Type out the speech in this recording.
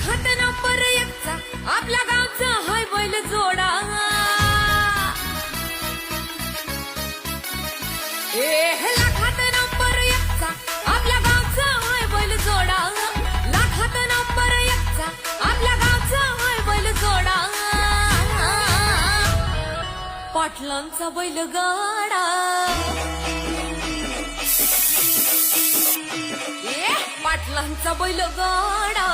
लाखात नंबर एकचा आपल्या गावचा हाय बैल जोडा. लाखात नंबर एकचा आपल्या गावचा हाय बैल जोडा. लाखात नंबर एकचा आपल्या गावचा हाय बैल जोडा. पाटलांचा बैलगाडा. पाटलांचा बैलगाडा.